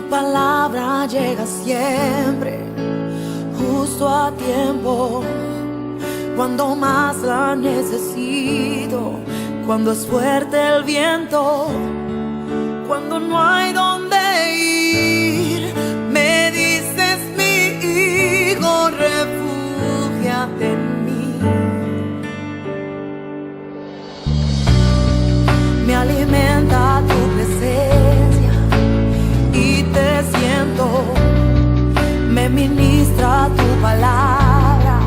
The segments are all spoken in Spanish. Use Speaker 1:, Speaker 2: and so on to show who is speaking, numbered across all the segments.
Speaker 1: palabra llega siempre, justo a tiempo, cuando más la necesito, cuando es fuerte el viento, cuando no hay dónde ir. Me dices, mi hijo, refúgiate en mí. Me alimenta tu presencia y te siento. Me ministra tu palabra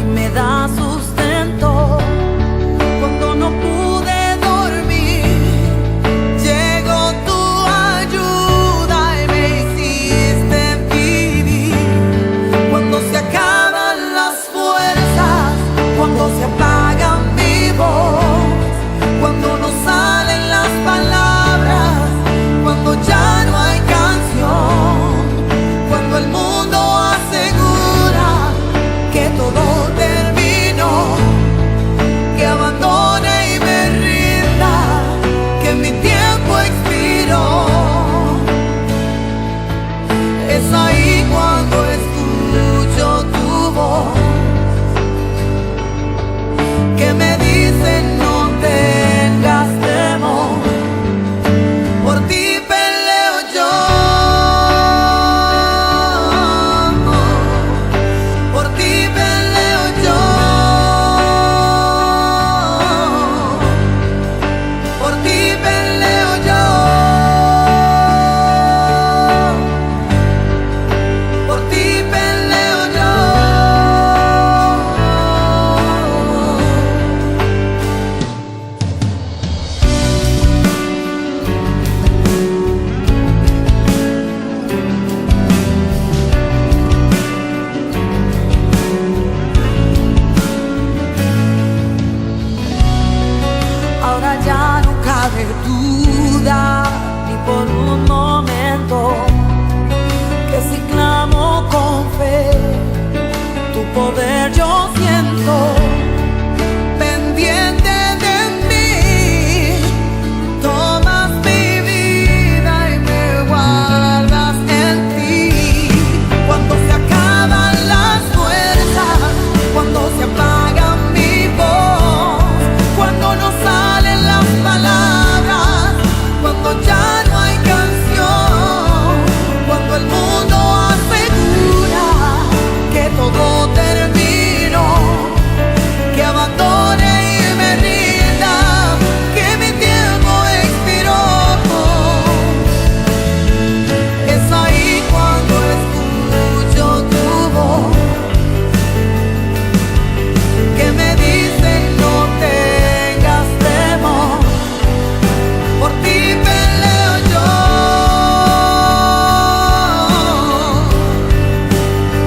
Speaker 1: y me da sustento. Cuando no pude dormir, llegó tu ayuda y me hiciste vivir. Cuando se acaban las fuerzas, cuando se apaga mi voz, cuando no salen las palabras, cuando ya no hay canción, cuando el mundo asegura que todo terminó, que abandone y me rinda, que mi tiempo expiró. Es ahí cuando escucho tu voz, que me dice no tengas temor, por ti peleo yo, por ti peleo yo, por ti peleo yo, por ti peleo yo. Ahora ya no cabe duda ni por un momento que si clamo con fe, tu poder yo siento. Pendiente de mí, tomas mi vida y me guardas en ti. Cuando se acaban las fuerzas, cuando se apaga mi voz, cuando no salen las palabras, cuando ya no hay canción, cuando el mundo asegura que todo terminó, que abandone y me rinda, que mi tiempo expiró. Es ahí cuando escucho tu voz, que me dice no tengas temor, por ti peleo yo,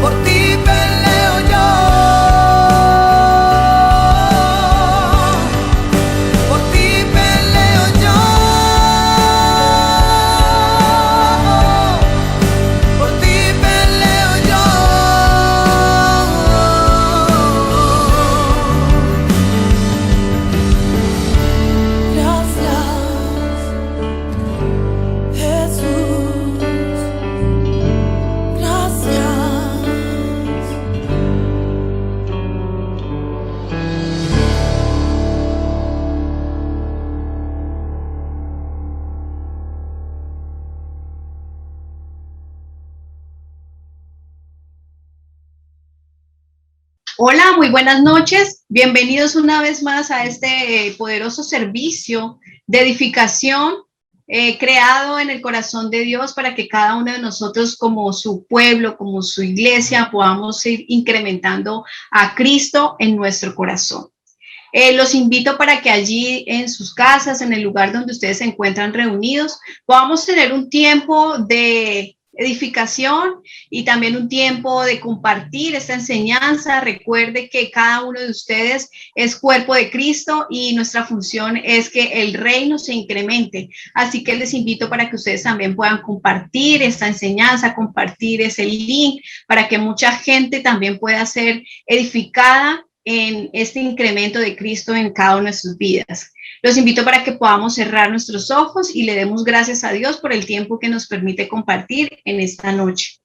Speaker 1: por ti peleo yo, por ti peleo yo, por ti peleo yo. Gracias, Jesús, gracias.
Speaker 2: Hola, muy buenas noches. Bienvenidos una vez más a este poderoso servicio de edificación creado en el corazón de Dios para que cada uno de nosotros como su pueblo, como su iglesia, podamos ir incrementando a Cristo en nuestro corazón. Los invito para que allí en sus casas, en el lugar donde ustedes se encuentran reunidos, podamos tener un tiempo de edificación y también un tiempo de compartir esta enseñanza. Recuerde que cada uno de ustedes es cuerpo de Cristo y nuestra función es que el reino se incremente. Así que les invito para que ustedes también puedan compartir esta enseñanza, compartir ese link para que mucha gente también pueda ser edificada en este incremento de Cristo en cada una de sus vidas. Los invito para que podamos cerrar nuestros ojos y le demos gracias a Dios por el tiempo que nos permite compartir en esta noche.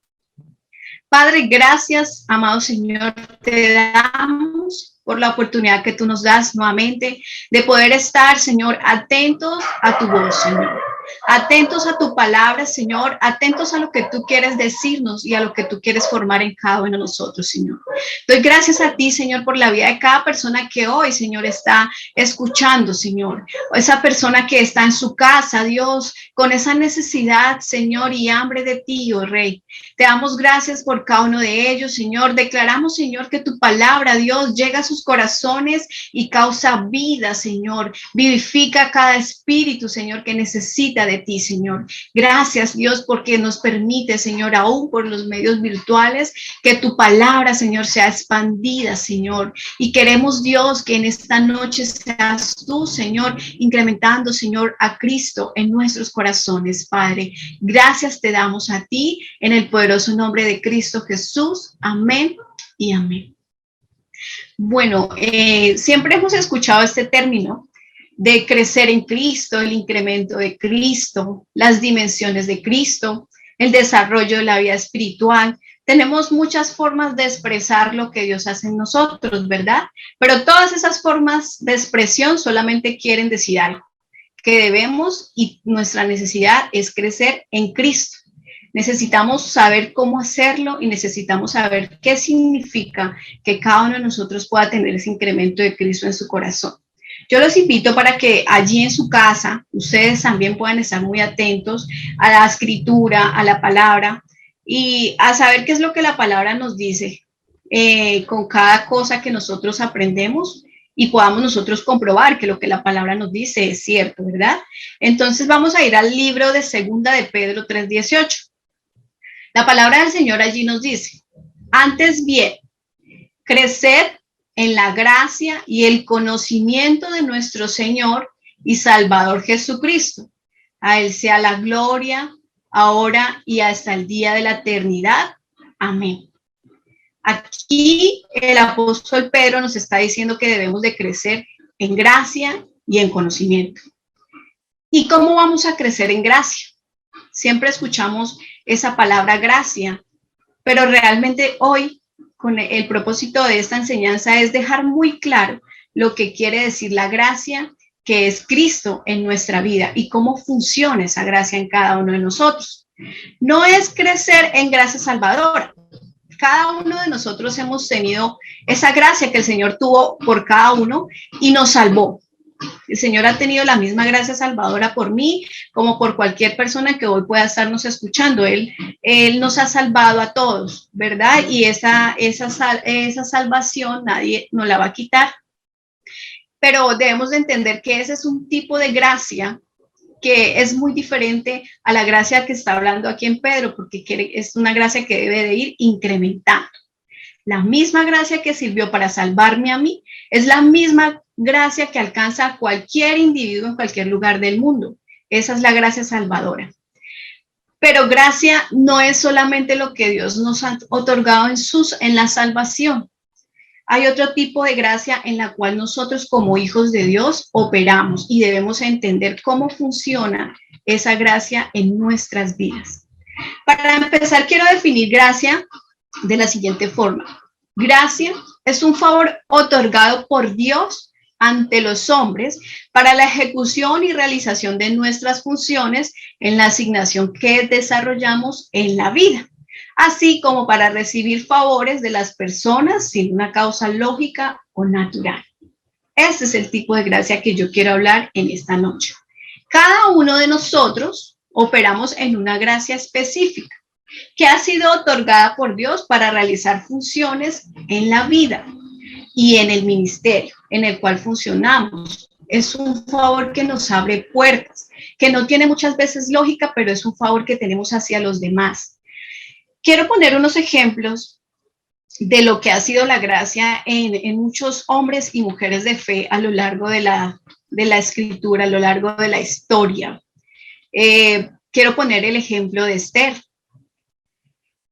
Speaker 2: Padre, gracias, amado Señor, te damos por la oportunidad que tú nos das nuevamente de poder estar, Señor, atentos a tu voz, Señor. Atentos a tu palabra, Señor, atentos a lo que tú quieres decirnos y a lo que tú quieres formar en cada uno de nosotros, Señor. Doy gracias a ti, Señor, por la vida de cada persona que hoy, Señor, está escuchando, Señor. O esa persona que está en su casa, Dios, con esa necesidad, Señor, y hambre de ti, oh Rey. Te damos gracias por cada uno de ellos, Señor. Declaramos, Señor, que tu palabra, Dios, llega a sus corazones y causa vida, Señor. Vivifica cada espíritu, Señor, que necesita de ti, Señor. Gracias, Dios, porque nos permite, Señor, aún por los medios virtuales, que tu palabra, Señor, sea expandida, Señor. Y queremos, Dios, que en esta noche seas tú, Señor, incrementando, Señor, a Cristo en nuestros corazones, Padre. Gracias te damos a ti en el poderoso nombre de Cristo Jesús. Amén y amén. Bueno, siempre hemos escuchado este término de crecer en Cristo, el incremento de Cristo, las dimensiones de Cristo, el desarrollo de la vida espiritual. Tenemos muchas formas de expresar lo que Dios hace en nosotros, ¿verdad? Pero todas esas formas de expresión solamente quieren decir algo, que debemos y nuestra necesidad es crecer en Cristo. Necesitamos saber cómo hacerlo y necesitamos saber qué significa que cada uno de nosotros pueda tener ese incremento de Cristo en su corazón. Yo los invito para que allí en su casa ustedes también puedan estar muy atentos a la escritura, a la palabra y a saber qué es lo que la palabra nos dice con cada cosa que nosotros aprendemos y podamos nosotros comprobar que lo que la palabra nos dice es cierto, ¿verdad? Entonces vamos a ir al libro de Segunda de Pedro 3:18. La palabra del Señor allí nos dice, antes bien, crecer en la gracia y el conocimiento de nuestro Señor y Salvador Jesucristo. A Él sea la gloria, ahora y hasta el día de la eternidad. Amén. Aquí el apóstol Pedro nos está diciendo que debemos de crecer en gracia y en conocimiento. ¿Y cómo vamos a crecer en gracia? Siempre escuchamos esa palabra gracia, pero realmente hoy con el propósito de esta enseñanza es dejar muy claro lo que quiere decir la gracia, que es Cristo en nuestra vida y cómo funciona esa gracia en cada uno de nosotros. No es crecer en gracia salvadora. Cada uno de nosotros hemos tenido esa gracia que el Señor tuvo por cada uno y nos salvó. El Señor ha tenido la misma gracia salvadora por mí como por cualquier persona que hoy pueda estarnos escuchando. Él nos ha salvado a todos, ¿verdad? Y esa salvación nadie nos la va a quitar. Pero debemos de entender que ese es un tipo de gracia que es muy diferente a la gracia que está hablando aquí en Pedro, porque es una gracia que debe de ir incrementando. La misma gracia que sirvió para salvarme a mí es la misma gracia que alcanza a cualquier individuo en cualquier lugar del mundo. Esa es la gracia salvadora. Pero gracia no es solamente lo que Dios nos ha otorgado en la salvación. Hay otro tipo de gracia en la cual nosotros como hijos de Dios operamos y debemos entender cómo funciona esa gracia en nuestras vidas. Para empezar, quiero definir gracia de la siguiente forma. Gracia es un favor otorgado por Dios ante los hombres para la ejecución y realización de nuestras funciones en la asignación que desarrollamos en la vida, así como para recibir favores de las personas sin una causa lógica o natural. Este es el tipo de gracia que yo quiero hablar en esta noche. Cada uno de nosotros operamos en una gracia específica que ha sido otorgada por Dios para realizar funciones en la vida y en el ministerio en el cual funcionamos. Es un favor que nos abre puertas, que no tiene muchas veces lógica, pero es un favor que tenemos hacia los demás. Quiero poner unos ejemplos de lo que ha sido la gracia en muchos hombres y mujeres de fe a lo largo de la escritura, a lo largo de la historia. Quiero poner el ejemplo de Esther.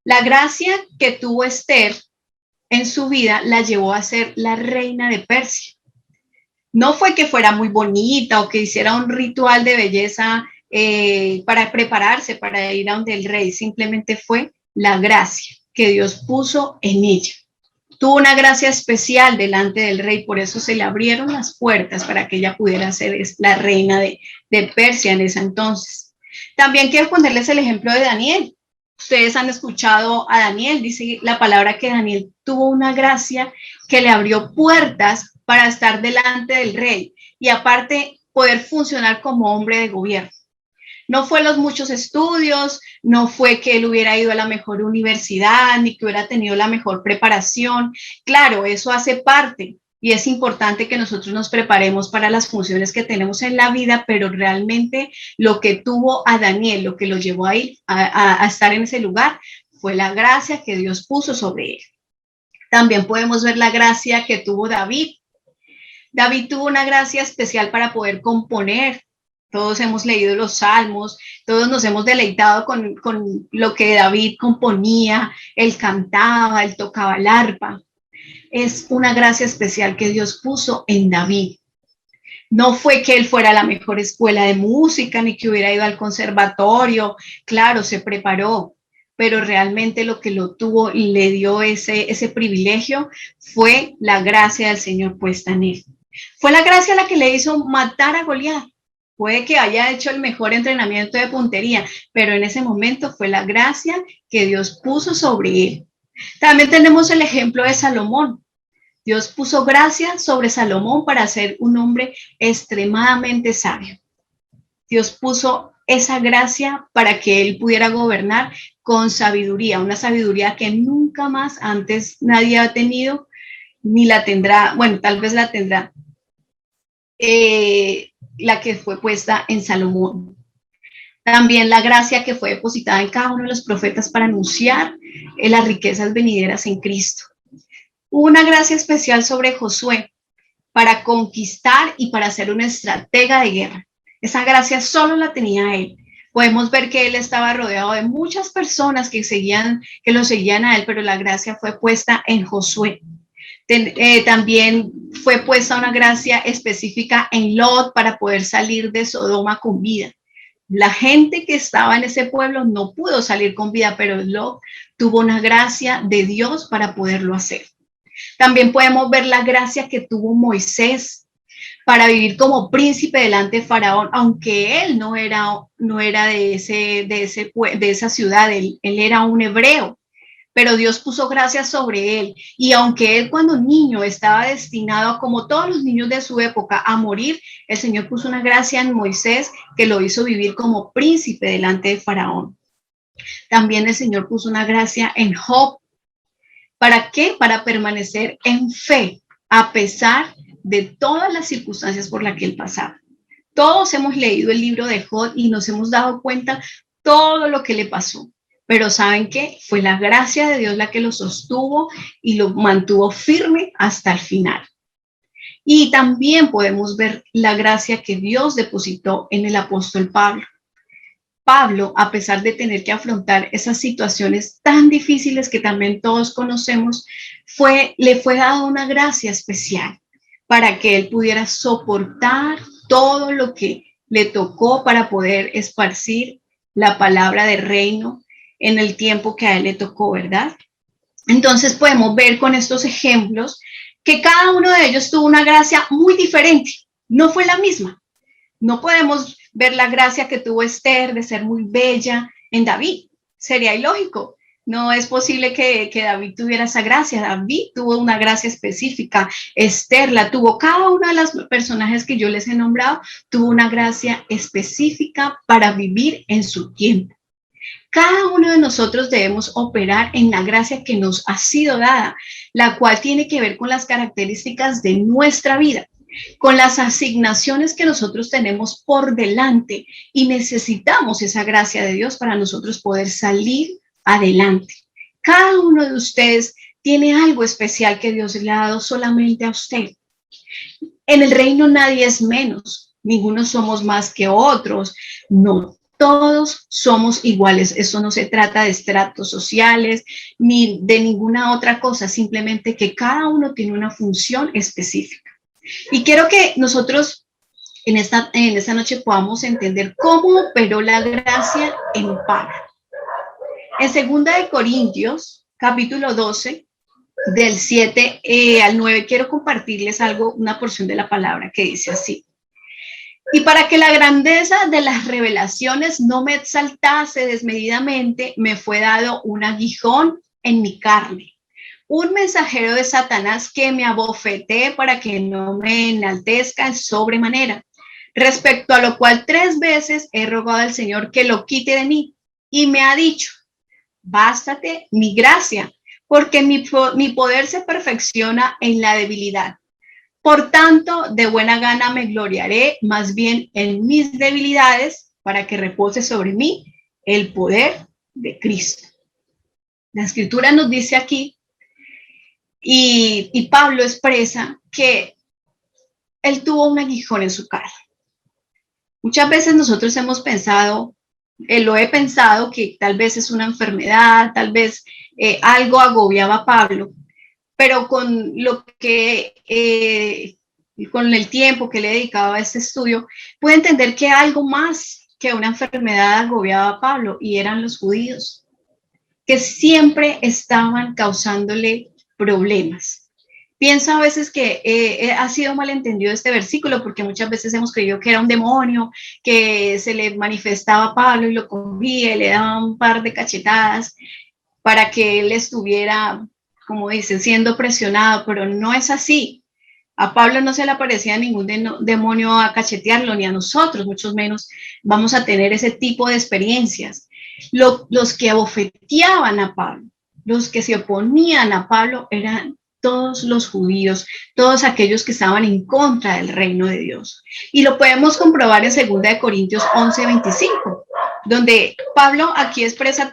Speaker 2: La gracia que tuvo Esther en su vida la llevó a ser la reina de Persia. No fue que fuera muy bonita o que hiciera un ritual de belleza para prepararse para ir a donde el rey, simplemente fue la gracia que Dios puso en ella. Tuvo una gracia especial delante del rey, por eso se le abrieron las puertas para que ella pudiera ser la reina de Persia en ese entonces. También quiero ponerles el ejemplo de Daniel. Ustedes han escuchado a Daniel, dice la palabra que Daniel tuvo una gracia que le abrió puertas para estar delante del rey y aparte poder funcionar como hombre de gobierno. No fue los muchos estudios, no fue que él hubiera ido a la mejor universidad, ni que hubiera tenido la mejor preparación. Claro, eso hace parte y es importante que nosotros nos preparemos para las funciones que tenemos en la vida, pero realmente lo que tuvo a Daniel, lo que lo llevó a ir a estar en ese lugar, fue la gracia que Dios puso sobre él. También podemos ver la gracia que tuvo David. David tuvo una gracia especial para poder componer. Todos hemos leído los salmos, todos nos hemos deleitado con lo que David componía, él cantaba, él tocaba el arpa. Es una gracia especial que Dios puso en David. No fue que él fuera a la mejor escuela de música, ni que hubiera ido al conservatorio. Claro, se preparó, pero realmente lo que lo tuvo y le dio ese privilegio fue la gracia del Señor puesta en él. Fue la gracia la que le hizo matar a Goliat. Puede que haya hecho el mejor entrenamiento de puntería, pero en ese momento fue la gracia que Dios puso sobre él. También tenemos el ejemplo de Salomón. Dios puso gracia sobre Salomón para ser un hombre extremadamente sabio. Dios puso esa gracia para que él pudiera gobernar con sabiduría, una sabiduría que nunca más antes nadie ha tenido, ni la tendrá, bueno, tal vez la tendrá. La que fue puesta en Salomón. También la gracia que fue depositada en cada uno de los profetas para anunciar las riquezas venideras en Cristo. Hubo una gracia especial sobre Josué para conquistar y para ser una estratega de guerra. Esa gracia solo la tenía él. Podemos ver que él estaba rodeado de muchas personas que lo seguían a él, pero la gracia fue puesta en Josué. También fue puesta una gracia específica en Lot para poder salir de Sodoma con vida. La gente que estaba en ese pueblo no pudo salir con vida, pero Lot tuvo una gracia de Dios para poderlo hacer. También podemos ver la gracia que tuvo Moisés para vivir como príncipe delante de Faraón, aunque él no era de esa ciudad, él era un hebreo. Pero Dios puso gracia sobre él. Y aunque él cuando niño estaba destinado, como todos los niños de su época, a morir, el Señor puso una gracia en Moisés que lo hizo vivir como príncipe delante de Faraón. También el Señor puso una gracia en Job. ¿Para qué? Para permanecer en fe, a pesar de todas las circunstancias por las que él pasaba. Todos hemos leído el libro de Job y nos hemos dado cuenta todo lo que le pasó. Pero ¿saben qué? Fue la gracia de Dios la que lo sostuvo y lo mantuvo firme hasta el final. Y también podemos ver la gracia que Dios depositó en el apóstol Pablo. Pablo, a pesar de tener que afrontar esas situaciones tan difíciles que también todos conocemos, le fue dada una gracia especial para que él pudiera soportar todo lo que le tocó para poder esparcir la palabra del reino en el tiempo que a él le tocó, ¿verdad? Entonces podemos ver con estos ejemplos que cada uno de ellos tuvo una gracia muy diferente, no fue la misma. No podemos ver la gracia que tuvo Esther de ser muy bella en David, sería ilógico. No es posible que David tuviera esa gracia. David tuvo una gracia específica, Esther la tuvo. Cada uno de los personajes que yo les he nombrado tuvo una gracia específica para vivir en su tiempo. Cada uno de nosotros debemos operar en la gracia que nos ha sido dada, la cual tiene que ver con las características de nuestra vida, con las asignaciones que nosotros tenemos por delante y necesitamos esa gracia de Dios para nosotros poder salir adelante. Cada uno de ustedes tiene algo especial que Dios le ha dado solamente a usted. En el reino nadie es menos, ninguno somos más que otros, no. todos somos iguales. Eso no se trata de estratos sociales ni de ninguna otra cosa, simplemente que cada uno tiene una función específica. Y quiero que nosotros en esta noche podamos entender cómo operó la gracia en Pablo. En 2 Corintios, capítulo 12, del 7 al 9, quiero compartirles algo, una porción de la palabra que dice así. Y para que la grandeza de las revelaciones no me exaltase desmedidamente, me fue dado un aguijón en mi carne, un mensajero de Satanás que me abofeté para que no me enaltezca en sobremanera, respecto a lo cual 3 veces he rogado al Señor que lo quite de mí, y me ha dicho, bástate mi gracia, porque mi poder se perfecciona en la debilidad. Por tanto, de buena gana me gloriaré más bien en mis debilidades para que repose sobre mí el poder de Cristo. La escritura nos dice aquí, y Pablo expresa que él tuvo un aguijón en su cara. Muchas veces nosotros hemos pensado, lo he pensado, que tal vez es una enfermedad, tal vez algo agobiaba a Pablo, pero con lo que con el tiempo que le dedicaba a este estudio, pude entender que algo más que una enfermedad agobiaba a Pablo, y eran los judíos, que siempre estaban causándole problemas. Pienso a veces que ha sido malentendido este versículo, porque muchas veces hemos creído que era un demonio, que se le manifestaba a Pablo y lo cogía y le daba un par de cachetadas para que él estuviera, como dicen, siendo presionado, pero no es así. A Pablo no se le aparecía ningún demonio a cachetearlo, ni a nosotros, mucho menos vamos a tener ese tipo de experiencias. Los que abofeteaban a Pablo, los que se oponían a Pablo, eran todos los judíos, todos aquellos que estaban en contra del reino de Dios. Y lo podemos comprobar en 2 Corintios 11:25, donde Pablo aquí expresa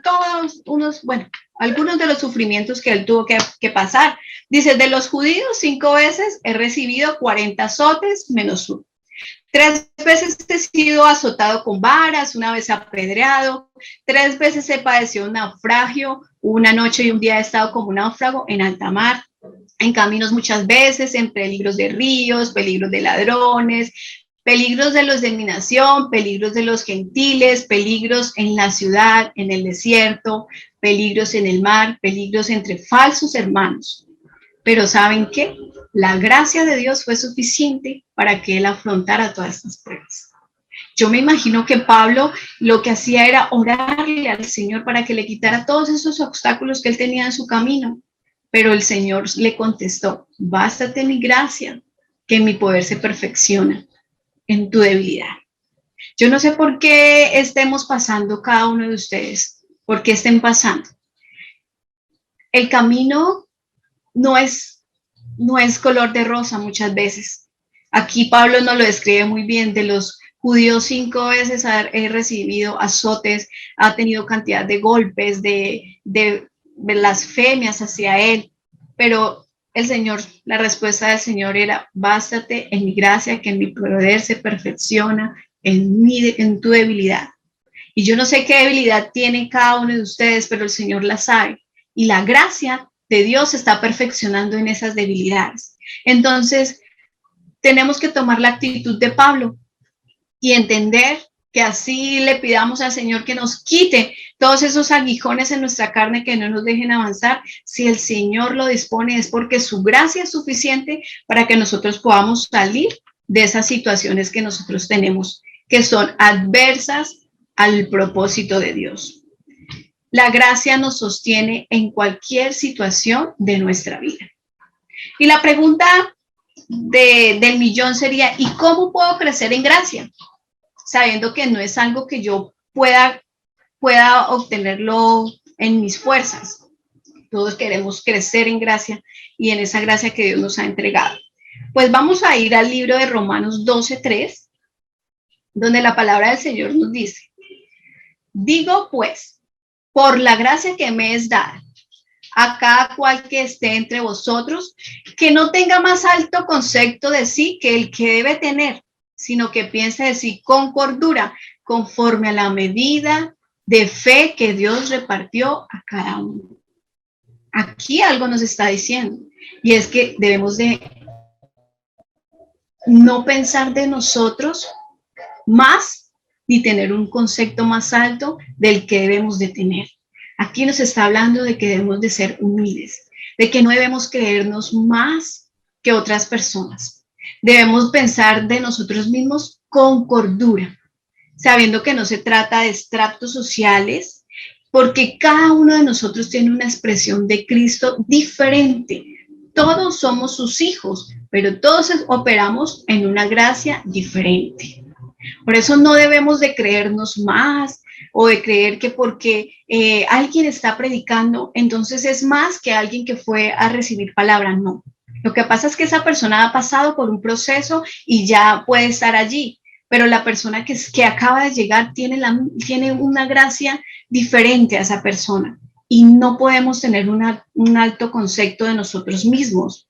Speaker 2: algunos de los sufrimientos que él tuvo que pasar. Dice, de los judíos 5 veces he recibido 40 azotes menos 1. 3 veces he sido azotado con varas, 1 vez apedreado, 3 veces he padecido un naufragio, 1 noche y 1 día he estado como un náufrago en alta mar, en caminos muchas veces, en peligros de ríos, peligros de ladrones, peligros de los de mi nación, peligros de los gentiles, peligros en la ciudad, en el desierto, peligros en el mar, peligros entre falsos hermanos. Pero ¿saben qué? La gracia de Dios fue suficiente para que él afrontara todas estas pruebas. Yo me imagino que Pablo lo que hacía era orarle al Señor para que le quitara todos esos obstáculos que él tenía en su camino. Pero el Señor le contestó, bástate mi gracia, que mi poder se perfecciona en tu debilidad. Yo no sé por qué estemos pasando cada uno de ustedes, por qué estén pasando. El camino no es color de rosa muchas veces. Aquí Pablo nos lo describe muy bien. De los judíos 5 veces ha recibido azotes, ha tenido cantidad de golpes, de blasfemias hacia él, pero el Señor, la respuesta del Señor era, bástate en mi gracia, que en mi poder se perfecciona en tu debilidad. Y yo no sé qué debilidad tiene cada uno de ustedes, pero el Señor la sabe. Y la gracia de Dios se está perfeccionando en esas debilidades. Entonces, tenemos que tomar la actitud de Pablo y entender que así le pidamos al Señor que nos quite todos esos aguijones en nuestra carne que no nos dejen avanzar. Si el Señor lo dispone, es porque su gracia es suficiente para que nosotros podamos salir de esas situaciones que nosotros tenemos, que son adversas al propósito de Dios. La gracia nos sostiene en cualquier situación de nuestra vida. Y la pregunta del millón sería, ¿y cómo puedo crecer en gracia? Sabiendo que no es algo que yo pueda obtenerlo en mis fuerzas. Todos queremos crecer en gracia y en esa gracia que Dios nos ha entregado. Pues vamos a ir al libro de Romanos 12:3, donde la palabra del Señor nos dice, digo pues, por la gracia que me es dada, a cada cual que esté entre vosotros, que no tenga más alto concepto de sí que el que debe tener, sino que piense de sí con cordura, conforme a la medida de fe que Dios repartió a cada uno. Aquí algo nos está diciendo, y es que debemos de no pensar de nosotros más ni tener un concepto más alto del que debemos de tener. Aquí nos está hablando de que debemos de ser humildes, de que no debemos creernos más que otras personas. Debemos pensar de nosotros mismos con cordura, sabiendo que no se trata de estratos sociales, porque cada uno de nosotros tiene una expresión de Cristo diferente. Todos somos sus hijos, pero todos operamos en una gracia diferente. Por eso no debemos de creernos más o de creer que porque alguien está predicando, entonces es más que alguien que fue a recibir palabra. No. Lo que pasa es que esa persona ha pasado por un proceso y ya puede estar allí, pero la persona que acaba de llegar tiene una gracia diferente a esa persona y no podemos tener un alto concepto de nosotros mismos.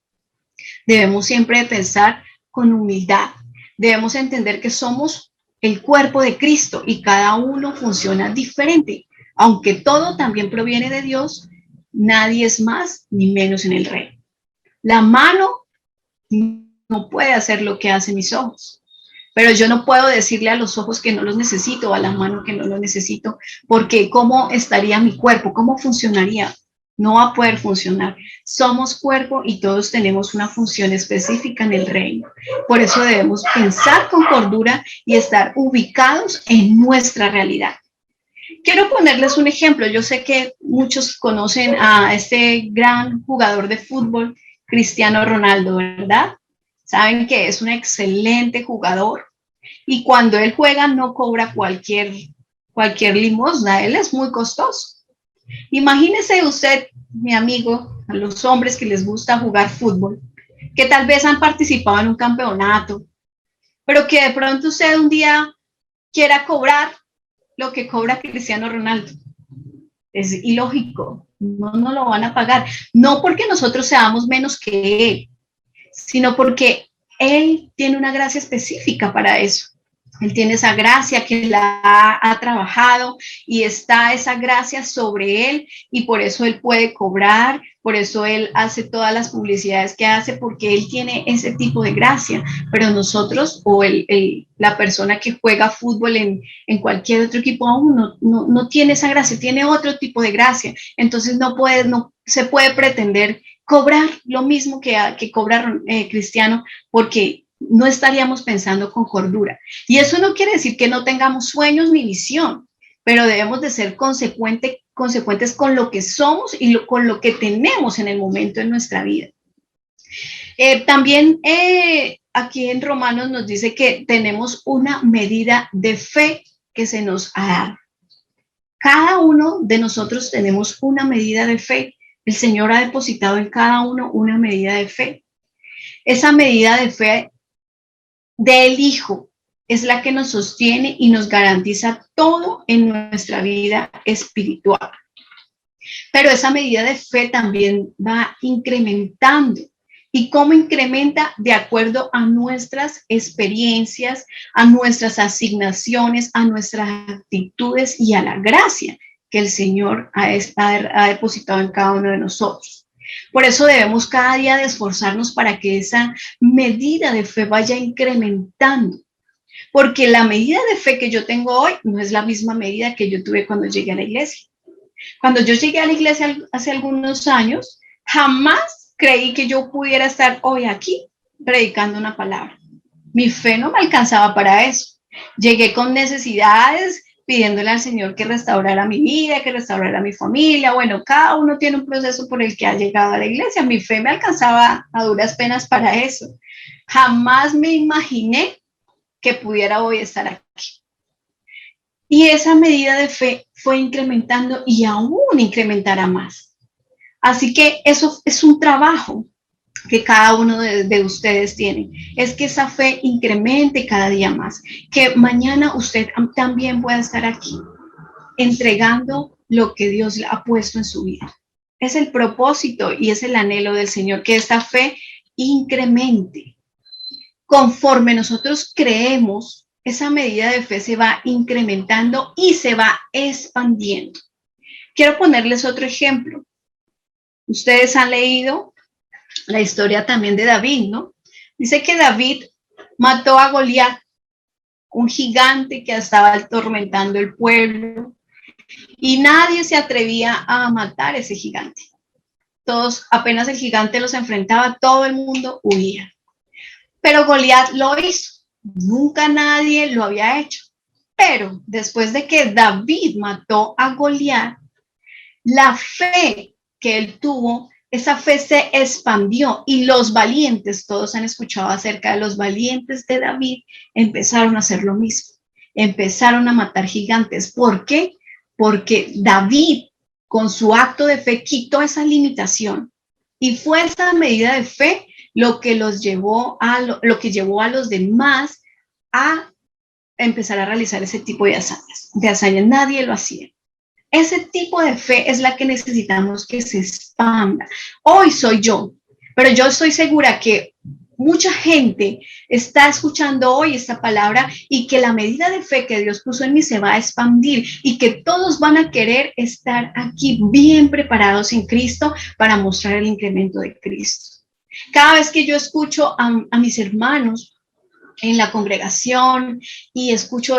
Speaker 2: Debemos siempre pensar con humildad. Debemos entender que somos el cuerpo de Cristo y cada uno funciona diferente. Aunque todo también proviene de Dios, nadie es más ni menos en el reino. La mano no puede hacer lo que hacen mis ojos, pero yo no puedo decirle a los ojos que no los necesito, a la mano que no los necesito, porque ¿cómo estaría mi cuerpo? ¿Cómo funcionaría? No va a poder funcionar. Somos cuerpo y todos tenemos una función específica en el reino. Por eso debemos pensar con cordura y estar ubicados en nuestra realidad. Quiero ponerles un ejemplo. Yo sé que muchos conocen a este gran jugador de fútbol, Cristiano Ronaldo, ¿verdad? Saben que es un excelente jugador y cuando él juega no cobra cualquier limosna, él es muy costoso. Imagínese usted, mi amigo, a los hombres que les gusta jugar fútbol, que tal vez han participado en un campeonato, pero que de pronto usted un día quiera cobrar lo que cobra Cristiano Ronaldo. Es ilógico, no lo van a pagar. No porque nosotros seamos menos que él, sino porque él tiene una gracia específica para eso. Él tiene esa gracia que la ha trabajado y está esa gracia sobre él y por eso él puede cobrar, por eso él hace todas las publicidades que hace, porque él tiene ese tipo de gracia. Pero nosotros o la persona que juega fútbol en cualquier otro equipo aún no tiene esa gracia, tiene otro tipo de gracia. Entonces no se puede pretender cobrar lo mismo que cobra Cristiano, porque no estaríamos pensando con cordura. Y eso no quiere decir que no tengamos sueños ni visión, pero debemos de ser consecuentes con lo que somos y con lo que tenemos en el momento de nuestra vida. También aquí en Romanos nos dice que tenemos una medida de fe que se nos ha dado. Cada uno de nosotros tenemos una medida de fe. El Señor ha depositado en cada uno una medida de fe. Esa medida de fe del Hijo es la que nos sostiene y nos garantiza todo en nuestra vida espiritual. Pero esa medida de fe también va incrementando. ¿Y cómo incrementa? De acuerdo a nuestras experiencias, a nuestras asignaciones, a nuestras actitudes y a la gracia que el Señor ha depositado en cada uno de nosotros. Por eso debemos cada día de esforzarnos para que esa medida de fe vaya incrementando. Porque la medida de fe que yo tengo hoy no es la misma medida que yo tuve cuando llegué a la iglesia. Cuando yo llegué a la iglesia hace algunos años, jamás creí que yo pudiera estar hoy aquí predicando una palabra. Mi fe no me alcanzaba para eso. Llegué con necesidades, pidiéndole al Señor que restaurara mi vida, que restaurara mi familia. Bueno, cada uno tiene un proceso por el que ha llegado a la iglesia. Mi fe me alcanzaba a duras penas para eso. Jamás me imaginé que pudiera hoy estar aquí. Y esa medida de fe fue incrementando y aún incrementará más. Así que eso es un trabajo que cada uno de ustedes tiene, es que esa fe incremente cada día más, que mañana usted también pueda estar aquí entregando lo que Dios le ha puesto en su vida. Es el propósito y es el anhelo del Señor, que esta fe incremente. Conforme nosotros creemos esa medida de fe se va incrementando y se va expandiendo. Quiero ponerles otro ejemplo. Ustedes han leído la historia también de David, ¿no? Dice que David mató a Goliat, un gigante que estaba atormentando el pueblo, y nadie se atrevía a matar a ese gigante. Todos, apenas el gigante los enfrentaba, todo el mundo huía. Pero Goliat lo hizo. Nunca nadie lo había hecho. Pero después de que David mató a Goliat, la fe que él tuvo, esa fe se expandió y los valientes, todos han escuchado acerca de los valientes de David, empezaron a hacer lo mismo. Empezaron a matar gigantes. ¿Por qué? Porque David, con su acto de fe, quitó esa limitación. Y fue esa medida de fe lo que los llevó a lo que llevó a los demás a empezar a realizar ese tipo de hazañas. De hazañas nadie lo hacía. Ese tipo de fe es la que necesitamos que se expanda. Hoy soy yo, pero yo estoy segura que mucha gente está escuchando hoy esta palabra y que la medida de fe que Dios puso en mí se va a expandir y que todos van a querer estar aquí bien preparados en Cristo para mostrar el incremento de Cristo. Cada vez que yo escucho a mis hermanos en la congregación y escucho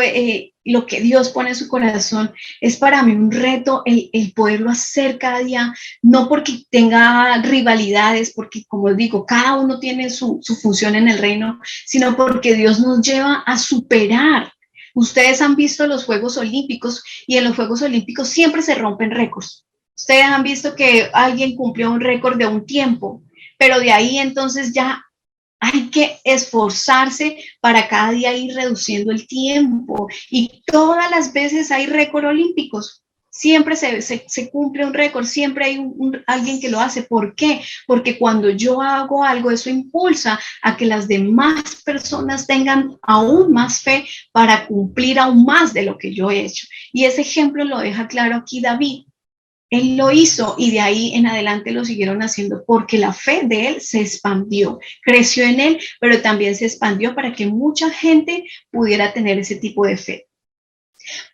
Speaker 2: lo que Dios pone en su corazón, es para mí un reto el poderlo hacer cada día, no porque tenga rivalidades, porque como digo, cada uno tiene su función en el reino, sino porque Dios nos lleva a superar. Ustedes han visto los Juegos Olímpicos y en los Juegos Olímpicos siempre se rompen récords. Ustedes han visto que alguien cumplió un récord de un tiempo, pero de ahí entonces ya hay que esforzarse para cada día ir reduciendo el tiempo y todas las veces hay récords olímpicos. Siempre se cumple un récord, siempre hay alguien que lo hace. ¿Por qué? Porque cuando yo hago algo, eso impulsa a que las demás personas tengan aún más fe para cumplir aún más de lo que yo he hecho. Y ese ejemplo lo deja claro aquí David. Él lo hizo y de ahí en adelante lo siguieron haciendo porque la fe de él se expandió, creció en él, pero también se expandió para que mucha gente pudiera tener ese tipo de fe.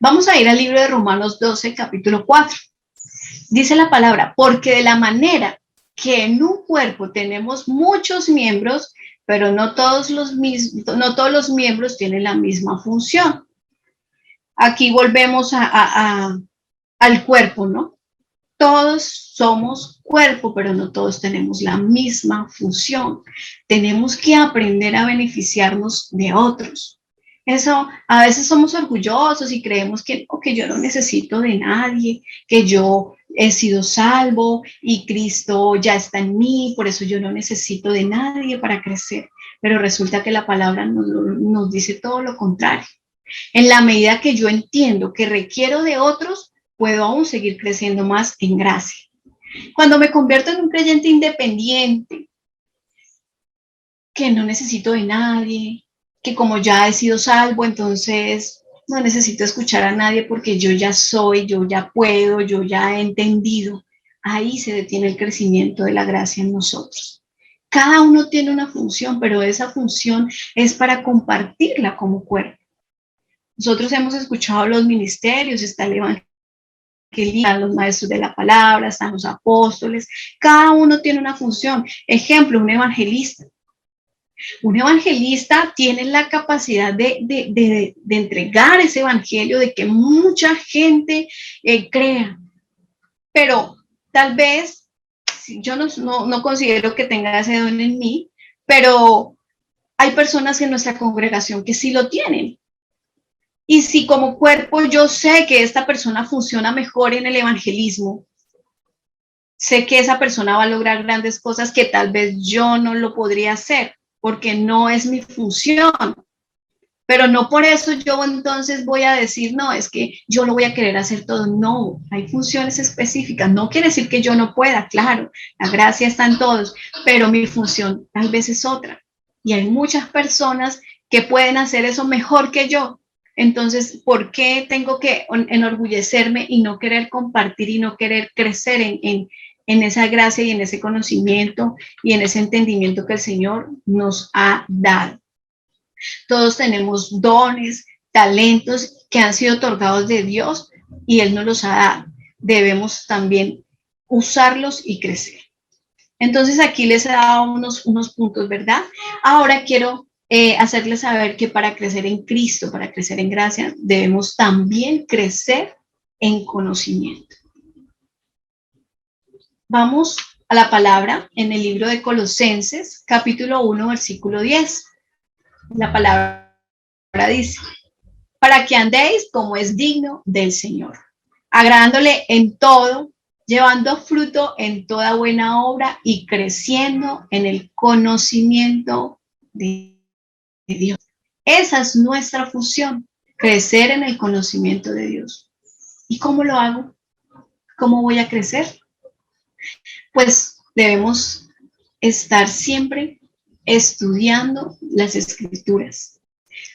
Speaker 2: Vamos a ir al libro de Romanos 12, capítulo 4. Dice la palabra, porque de la manera que en un cuerpo tenemos muchos miembros, pero no todos los miembros tienen la misma función. Aquí volvemos al cuerpo, ¿no? Todos somos cuerpo, pero no todos tenemos la misma función. Tenemos que aprender a beneficiarnos de otros. Eso, a veces somos orgullosos y creemos que yo no necesito de nadie, que yo he sido salvo y Cristo ya está en mí, por eso yo no necesito de nadie para crecer. Pero resulta que la palabra nos dice todo lo contrario. En la medida que yo entiendo que requiero de otros, puedo aún seguir creciendo más en gracia. Cuando me convierto en un creyente independiente, que no necesito de nadie, que como ya he sido salvo, entonces no necesito escuchar a nadie porque yo ya soy, yo ya puedo, yo ya he entendido. Ahí se detiene el crecimiento de la gracia en nosotros. Cada uno tiene una función, pero esa función es para compartirla como cuerpo. Nosotros hemos escuchado los ministerios, está el evangelio, están los maestros de la palabra, están los apóstoles, cada uno tiene una función. Ejemplo, un evangelista. Un evangelista tiene la capacidad de entregar ese evangelio, de que mucha gente crea. Pero tal vez, yo no considero que tenga ese don en mí, pero hay personas en nuestra congregación que sí lo tienen. Y si como cuerpo yo sé que esta persona funciona mejor en el evangelismo, sé que esa persona va a lograr grandes cosas que tal vez yo no lo podría hacer, porque no es mi función. Pero no por eso yo entonces voy a decir, no, es que yo lo voy a querer hacer todo. No, hay funciones específicas. No quiere decir que yo no pueda, claro, la gracia está en todos, pero mi función tal vez es otra. Y hay muchas personas que pueden hacer eso mejor que yo. Entonces, ¿por qué tengo que enorgullecerme y no querer compartir y no querer crecer en esa gracia y en ese conocimiento y en ese entendimiento que el Señor nos ha dado? Todos tenemos dones, talentos que han sido otorgados de Dios y Él nos los ha dado. Debemos también usarlos y crecer. Entonces aquí les he dado unos puntos, ¿verdad? Ahora quiero hacerles saber que para crecer en Cristo, para crecer en gracia, debemos también crecer en conocimiento. Vamos a la palabra en el libro de Colosenses, capítulo 1, versículo 10. La palabra dice, para que andéis como es digno del Señor, agradándole en todo, llevando fruto en toda buena obra y creciendo en el conocimiento de Dios. Esa es nuestra función, crecer en el conocimiento de Dios. ¿Y cómo lo hago? ¿Cómo voy a crecer? Pues debemos estar siempre estudiando las Escrituras,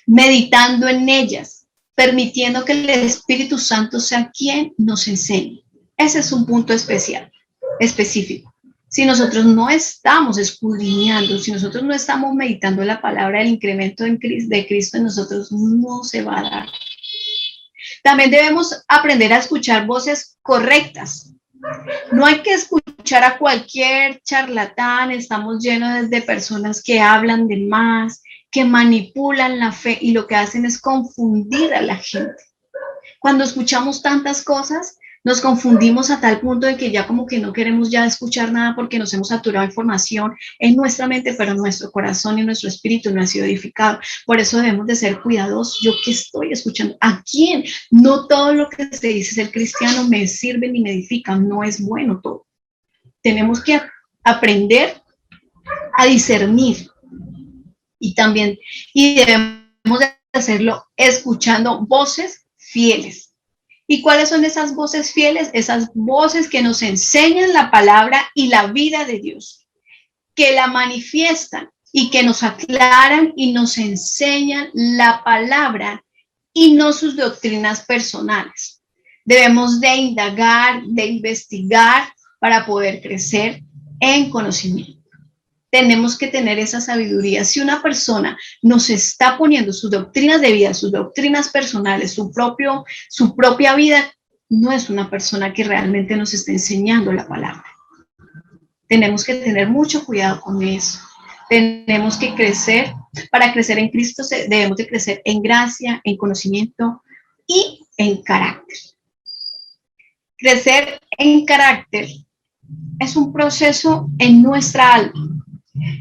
Speaker 2: meditando en ellas, permitiendo que el Espíritu Santo sea quien nos enseñe. Ese es un punto específico. Si nosotros no estamos escudriñando, si nosotros no estamos meditando la palabra, el incremento de Cristo en nosotros no se va a dar. También debemos aprender a escuchar voces correctas. No hay que escuchar a cualquier charlatán. Estamos llenos de personas que hablan de más, que manipulan la fe y lo que hacen es confundir a la gente. Cuando escuchamos tantas cosas, nos confundimos a tal punto de que ya como que no queremos ya escuchar nada porque nos hemos saturado de información en nuestra mente, pero nuestro corazón y nuestro espíritu no ha sido edificado. Por eso debemos de ser cuidadosos. ¿Yo qué estoy escuchando? ¿A quién? No todo lo que se dice ser cristiano me sirve ni me edifica. No es bueno todo. Tenemos que aprender a discernir y debemos de hacerlo escuchando voces fieles. ¿Y cuáles son esas voces fieles? Esas voces que nos enseñan la palabra y la vida de Dios, que la manifiestan y que nos aclaran y nos enseñan la palabra y no sus doctrinas personales. Debemos de indagar, de investigar para poder crecer en conocimiento. Tenemos que tener esa sabiduría. Si una persona nos está poniendo sus doctrinas de vida, sus doctrinas personales, su propia vida, no es una persona que realmente nos está enseñando la palabra. Tenemos que tener mucho cuidado con eso. Tenemos que crecer. Para crecer en Cristo debemos de crecer en gracia, en conocimiento y en carácter. Crecer en carácter es un proceso en nuestra alma.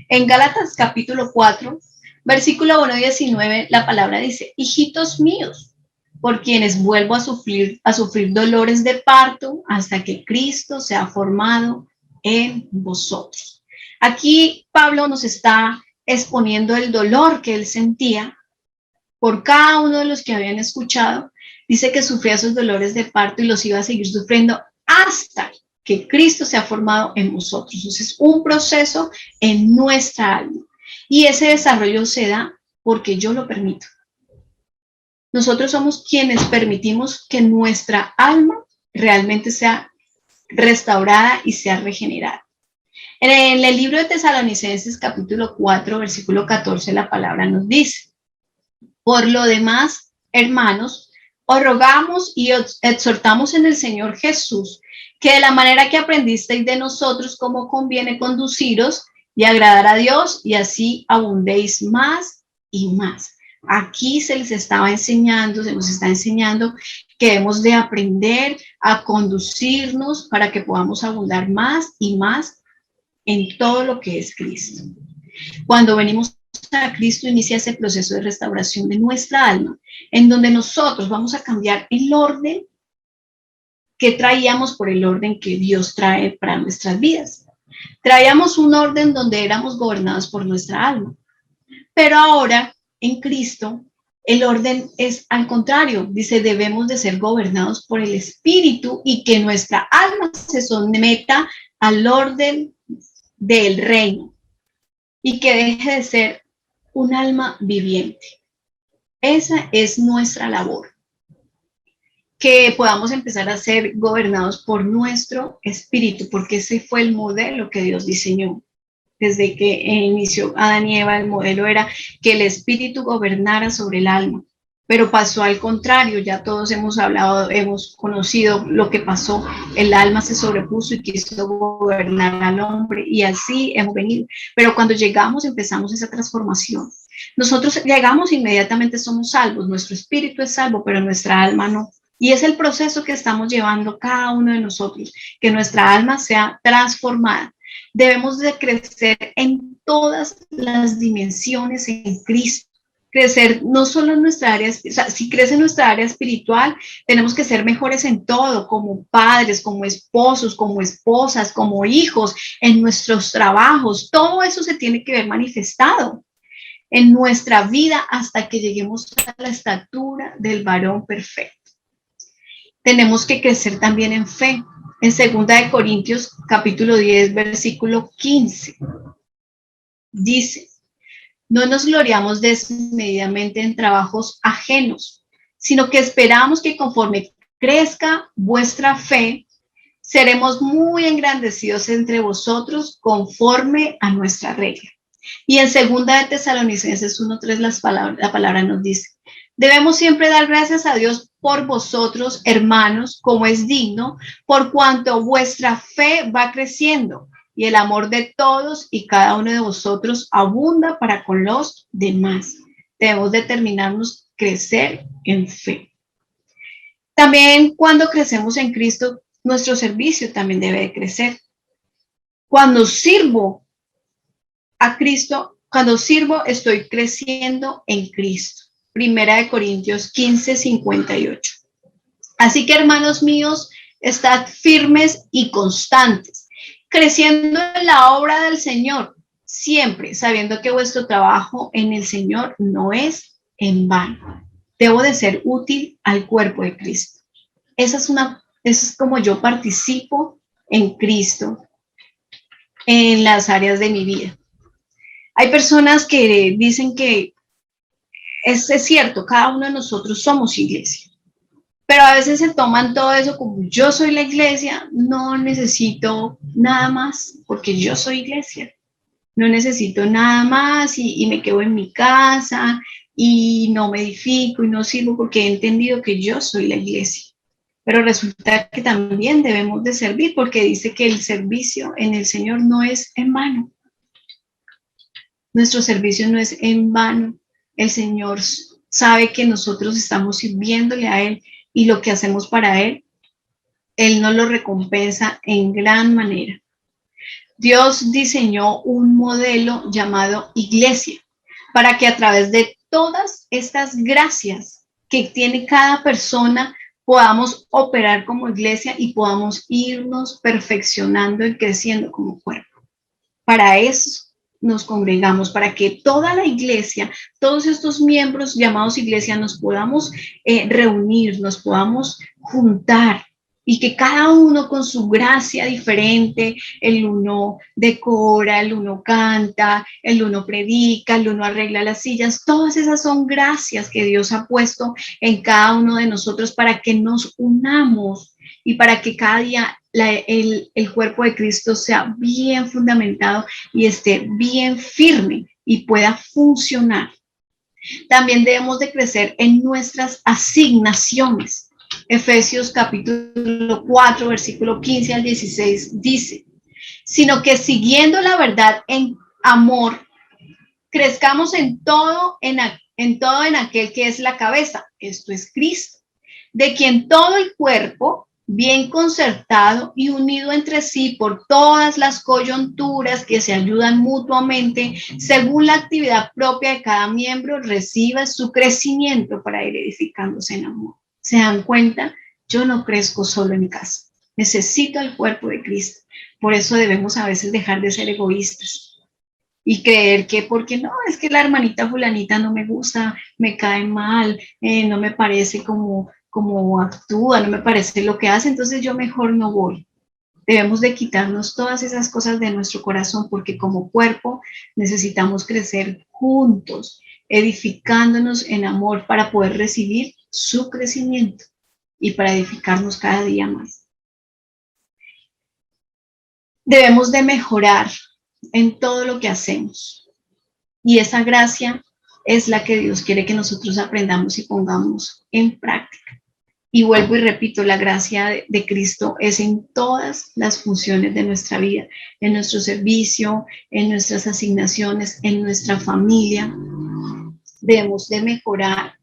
Speaker 2: En Gálatas capítulo 4, versículo 1-19, la palabra dice, hijitos míos, por quienes vuelvo a sufrir dolores de parto hasta que Cristo sea formado en vosotros. Aquí Pablo nos está exponiendo el dolor que él sentía por cada uno de los que habían escuchado. Dice que sufría esos dolores de parto y los iba a seguir sufriendo hasta que Cristo se ha formado en vosotros. Entonces, es un proceso en nuestra alma. Y ese desarrollo se da porque yo lo permito. Nosotros somos quienes permitimos que nuestra alma realmente sea restaurada y sea regenerada. En el libro de Tesalonicenses, capítulo 4, versículo 14, la palabra nos dice, por lo demás, hermanos, os rogamos y os exhortamos en el Señor Jesús, que de la manera que aprendisteis de nosotros cómo conviene conduciros y agradar a Dios, y así abundéis más y más. Aquí se nos está enseñando que debemos de aprender a conducirnos para que podamos abundar más y más en todo lo que es Cristo. Cuando venimos a Cristo, inicia ese proceso de restauración de nuestra alma, en donde nosotros vamos a cambiar el orden que traíamos por el orden que Dios trae para nuestras vidas. Traíamos un orden donde éramos gobernados por nuestra alma, pero ahora en Cristo el orden es al contrario. Dice, debemos de ser gobernados por el Espíritu y que nuestra alma se someta al orden del reino y que deje de ser un alma viviente. Esa es nuestra labor. Que podamos empezar a ser gobernados por nuestro espíritu, porque ese fue el modelo que Dios diseñó. desde que inició Adán y Eva, el modelo era que el espíritu gobernara sobre el alma. Pero pasó al contrario, ya todos hemos hablado, hemos conocido lo que pasó. El alma se sobrepuso y quiso gobernar al hombre, y así hemos venido. Pero cuando llegamos, empezamos esa transformación. Nosotros llegamos, inmediatamente somos salvos, nuestro espíritu es salvo, pero nuestra alma no. Y es el proceso que estamos llevando cada uno de nosotros, que nuestra alma sea transformada. Debemos de crecer en todas las dimensiones en Cristo. Crecer no solo en nuestra área, o sea, si crece en nuestra área espiritual, tenemos que ser mejores en todo, como padres, como esposos, como esposas, como hijos, en nuestros trabajos. Todo eso se tiene que ver manifestado en nuestra vida hasta que lleguemos a la estatura del varón perfecto. Tenemos que crecer también en fe. En 2 Corintios capítulo 10, versículo 15, dice: no nos gloriamos desmedidamente en trabajos ajenos, sino que esperamos que conforme crezca vuestra fe, seremos muy engrandecidos entre vosotros conforme a nuestra regla. Y en 2 Tesalonicenses 1:3 la palabra nos dice: debemos siempre dar gracias a Dios por vosotros, hermanos, como es digno, por cuanto vuestra fe va creciendo y el amor de todos y cada uno de vosotros abunda para con los demás. Debemos determinarnos crecer en fe. También cuando crecemos en Cristo, nuestro servicio también debe de crecer. Cuando sirvo a Cristo, cuando sirvo, estoy creciendo en Cristo. 1 Corintios 15:58. Así que, hermanos míos, estad firmes y constantes, creciendo en la obra del Señor, siempre sabiendo que vuestro trabajo en el Señor no es en vano. Debo de ser útil al cuerpo de Cristo. Esa es como yo participo en Cristo en las áreas de mi vida. Hay personas que dicen que es cierto, cada uno de nosotros somos iglesia, pero a veces se toman todo eso como yo soy la iglesia, no necesito nada más porque yo soy iglesia, no necesito nada más y me quedo en mi casa y no me edifico y no sirvo porque he entendido que yo soy la iglesia. Pero resulta que también debemos de servir porque dice que el servicio en el Señor no es en vano. Nuestro servicio no es en vano. El Señor sabe que nosotros estamos sirviéndole a Él y lo que hacemos para Él, Él nos lo recompensa en gran manera. Dios diseñó un modelo llamado iglesia para que a través de todas estas gracias que tiene cada persona podamos operar como iglesia y podamos irnos perfeccionando y creciendo como cuerpo. Para eso nos congregamos, para que toda la iglesia, todos estos miembros llamados iglesia, nos podamos reunir, nos podamos juntar y que cada uno con su gracia diferente, el uno decora, el uno canta, el uno predica, el uno arregla las sillas, todas esas son gracias que Dios ha puesto en cada uno de nosotros para que nos unamos y para que cada día el cuerpo de Cristo sea bien fundamentado y esté bien firme y pueda funcionar. También debemos de crecer en nuestras asignaciones. Efesios capítulo 4, versículo 15 al 16 dice: sino que siguiendo la verdad en amor, crezcamos en todo en aquel que es la cabeza, esto es Cristo, de quien todo el cuerpo, bien concertado y unido entre sí por todas las coyunturas que se ayudan mutuamente, según la actividad propia de cada miembro, reciba su crecimiento para ir edificándose en amor. ¿Se dan cuenta? Yo no crezco solo en casa, necesito el cuerpo de Cristo. Por eso debemos a veces dejar de ser egoístas y creer que porque no, es que la hermanita fulanita no me gusta, me cae mal, no me parece como actúa, no me parece lo que hace, entonces yo mejor no voy. Debemos de quitarnos todas esas cosas de nuestro corazón porque como cuerpo necesitamos crecer juntos, edificándonos en amor para poder recibir su crecimiento y para edificarnos cada día más. Debemos de mejorar en todo lo que hacemos. Y esa gracia es la que Dios quiere que nosotros aprendamos y pongamos en práctica. Y vuelvo y repito, la gracia de Cristo es en todas las funciones de nuestra vida, en nuestro servicio, en nuestras asignaciones, en nuestra familia. Debemos de mejorar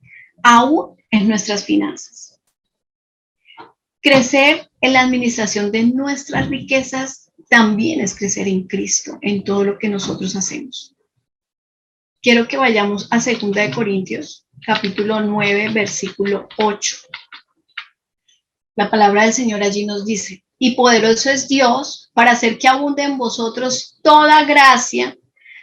Speaker 2: aún en nuestras finanzas. Crecer en la administración de nuestras riquezas también es crecer en Cristo, en todo lo que nosotros hacemos. Quiero que vayamos a 2 Corintios, capítulo 9, versículo 8. La palabra del Señor allí nos dice, y poderoso es Dios para hacer que abunde en vosotros toda gracia,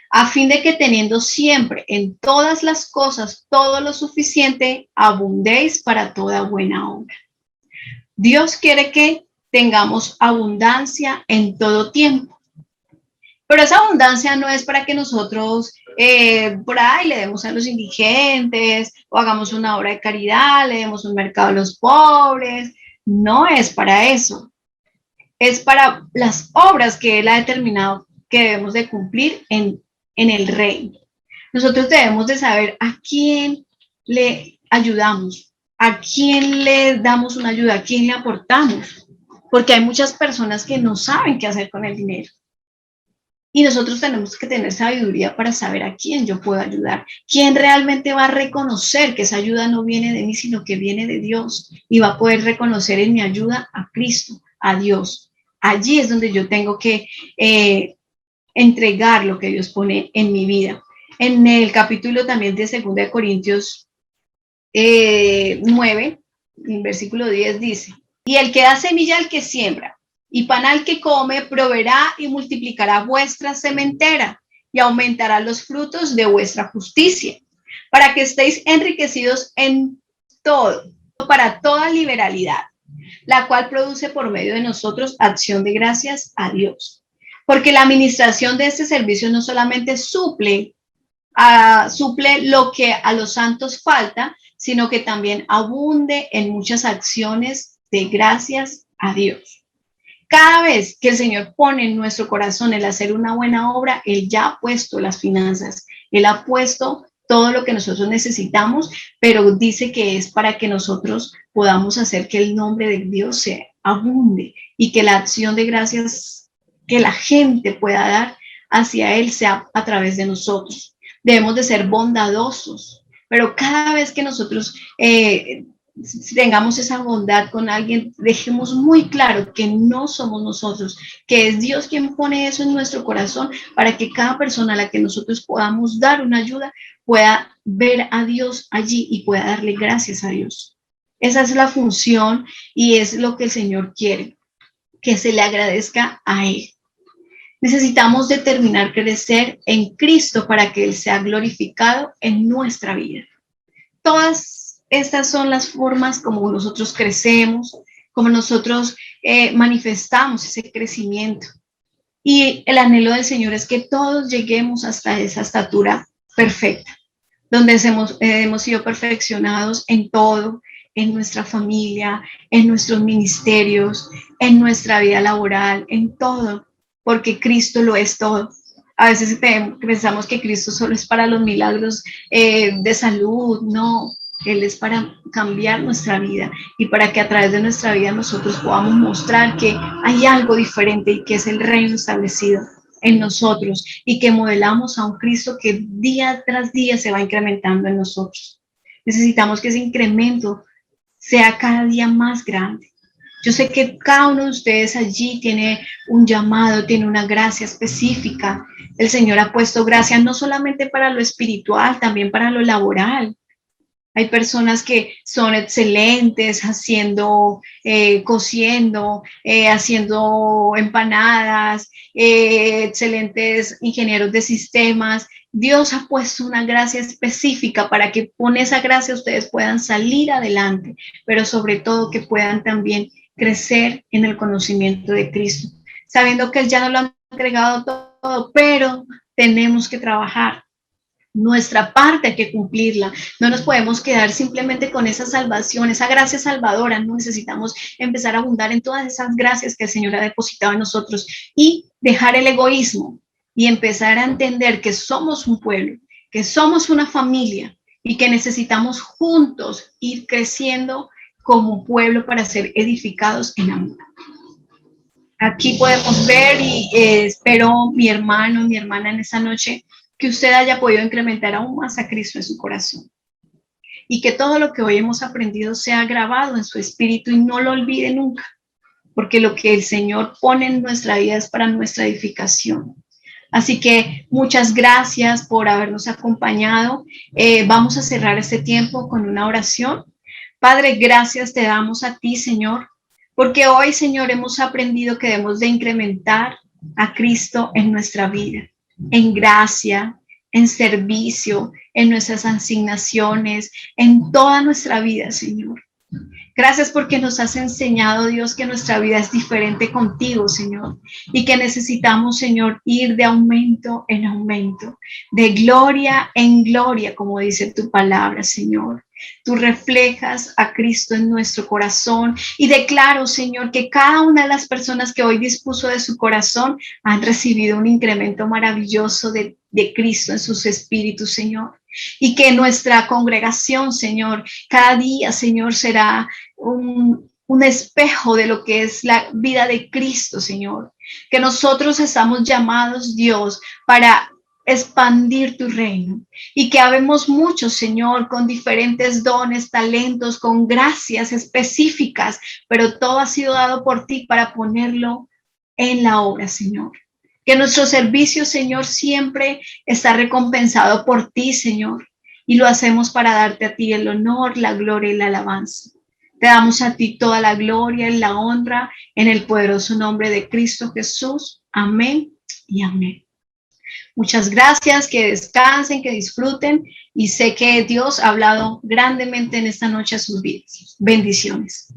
Speaker 2: a fin de que teniendo siempre en todas las cosas todo lo suficiente, abundéis para toda buena obra. Dios quiere que tengamos abundancia en todo tiempo. Pero esa abundancia no es para que nosotros por ahí le demos a los indigentes o hagamos una obra de caridad, le demos un mercado a los pobres. No es para eso. Es para las obras que Él ha determinado que debemos de cumplir en el reino. Nosotros debemos de saber a quién le ayudamos, a quién le damos una ayuda, a quién le aportamos. Porque hay muchas personas que no saben qué hacer con el dinero. Y nosotros tenemos que tener sabiduría para saber a quién yo puedo ayudar, quién realmente va a reconocer que esa ayuda no viene de mí, sino que viene de Dios y va a poder reconocer en mi ayuda a Cristo, a Dios. Allí es donde yo tengo que entregar lo que Dios pone en mi vida. En el capítulo también de 2 Corintios 9, en versículo 10 dice, y el que da semilla al que siembra, y pan al que come, proveerá y multiplicará vuestra sementera y aumentará los frutos de vuestra justicia, para que estéis enriquecidos en todo, para toda liberalidad, la cual produce por medio de nosotros acción de gracias a Dios. Porque la administración de este servicio no solamente suple lo que a los santos falta, sino que también abunde en muchas acciones de gracias a Dios. Cada vez que el Señor pone en nuestro corazón el hacer una buena obra, Él ya ha puesto las finanzas, Él ha puesto todo lo que nosotros necesitamos, pero dice que es para que nosotros podamos hacer que el nombre de Dios se abunde y que la acción de gracias que la gente pueda dar hacia Él sea a través de nosotros. Debemos de ser bondadosos, pero cada vez que nosotros tengamos esa bondad con alguien, dejemos muy claro que no somos nosotros, que es Dios quien pone eso en nuestro corazón para que cada persona a la que nosotros podamos dar una ayuda pueda ver a Dios allí y pueda darle gracias a Dios. Esa es la función y es lo que el Señor quiere, que se le agradezca a Él. Necesitamos determinar crecer en Cristo para que Él sea glorificado en nuestra vida. Todas estas son las formas como nosotros crecemos, como nosotros manifestamos ese crecimiento. Y el anhelo del Señor es que todos lleguemos hasta esa estatura perfecta, donde hemos sido perfeccionados en todo, en nuestra familia, en nuestros ministerios, en nuestra vida laboral, en todo, porque Cristo lo es todo. A veces pensamos que Cristo solo es para los milagros de salud, no. Él es para cambiar nuestra vida y para que a través de nuestra vida nosotros podamos mostrar que hay algo diferente y que es el reino establecido en nosotros y que modelamos a un Cristo que día tras día se va incrementando en nosotros. Necesitamos que ese incremento sea cada día más grande. Yo sé que cada uno de ustedes allí tiene un llamado, tiene una gracia específica. El Señor ha puesto gracia no solamente para lo espiritual, también para lo laboral. Hay personas que son excelentes haciendo, cociendo, haciendo empanadas, excelentes ingenieros de sistemas. Dios ha puesto una gracia específica para que con esa gracia ustedes puedan salir adelante, pero sobre todo que puedan también crecer en el conocimiento de Cristo, sabiendo que Él ya nos lo ha entregado todo, pero tenemos que trabajar. Nuestra parte hay que cumplirla, no nos podemos quedar simplemente con esa salvación, esa gracia salvadora, no necesitamos empezar a abundar en todas esas gracias que el Señor ha depositado en nosotros y dejar el egoísmo, y empezar a entender que somos un pueblo, que somos una familia y que necesitamos juntos ir creciendo como pueblo para ser edificados en amor. Aquí podemos ver y espero mi hermano, mi hermana en esta noche, que usted haya podido incrementar aún más a Cristo en su corazón. Y que todo lo que hoy hemos aprendido sea grabado en su espíritu y no lo olvide nunca, porque lo que el Señor pone en nuestra vida es para nuestra edificación. Así que muchas gracias por habernos acompañado. Vamos a cerrar este tiempo con una oración. Padre, gracias te damos a ti, Señor, porque hoy, Señor, hemos aprendido que debemos de incrementar a Cristo en nuestra vida, en gracia, en servicio, en nuestras asignaciones, en toda nuestra vida, Señor. Gracias porque nos has enseñado, Dios, que nuestra vida es diferente contigo, Señor, y que necesitamos, Señor, ir de aumento en aumento, de gloria en gloria, como dice tu palabra, Señor. Tú reflejas a Cristo en nuestro corazón y declaro, Señor, que cada una de las personas que hoy dispuso de su corazón han recibido un incremento maravilloso de Cristo en sus espíritus, Señor. Y que nuestra congregación, Señor, cada día, Señor, será un espejo de lo que es la vida de Cristo, Señor. Que nosotros estamos llamados, Dios, para expandir tu reino y que habemos muchos, Señor, con diferentes dones, talentos, con gracias específicas, pero todo ha sido dado por ti para ponerlo en la obra, Señor. Que nuestro servicio, Señor, siempre está recompensado por ti, Señor, y lo hacemos para darte a ti el honor, la gloria y la alabanza. Te damos a ti toda la gloria y la honra en el poderoso nombre de Cristo Jesús. Amén y amén. Muchas gracias, que descansen, que disfruten y sé que Dios ha hablado grandemente en esta noche a sus vidas. Bendiciones.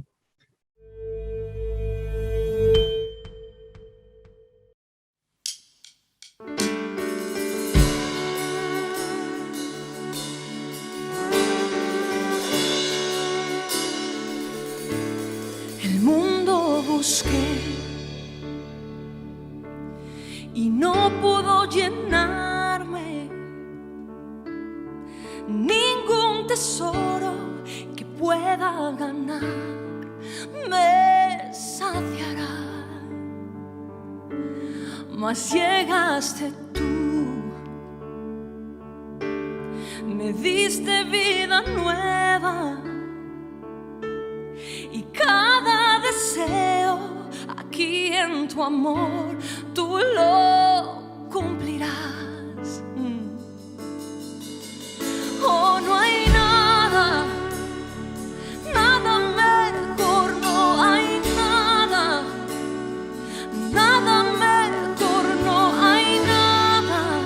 Speaker 1: El mundo busqué y no pudo llenarme. Ningún tesoro que pueda ganar me saciará. Mas llegaste tú, me diste vida nueva y cada deseo aquí en tu amor tú lo cumplirás. Oh, no hay nada, nada mejor, no hay nada, nada mejor, no hay nada,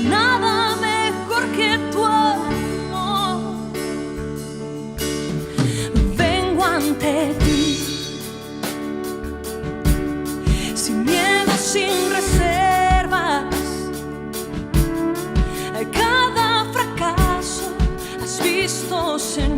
Speaker 1: nada mejor que tu amor. Vengo ante ti, sin miedo, sin reservas. Cada fracaso has visto, Señor.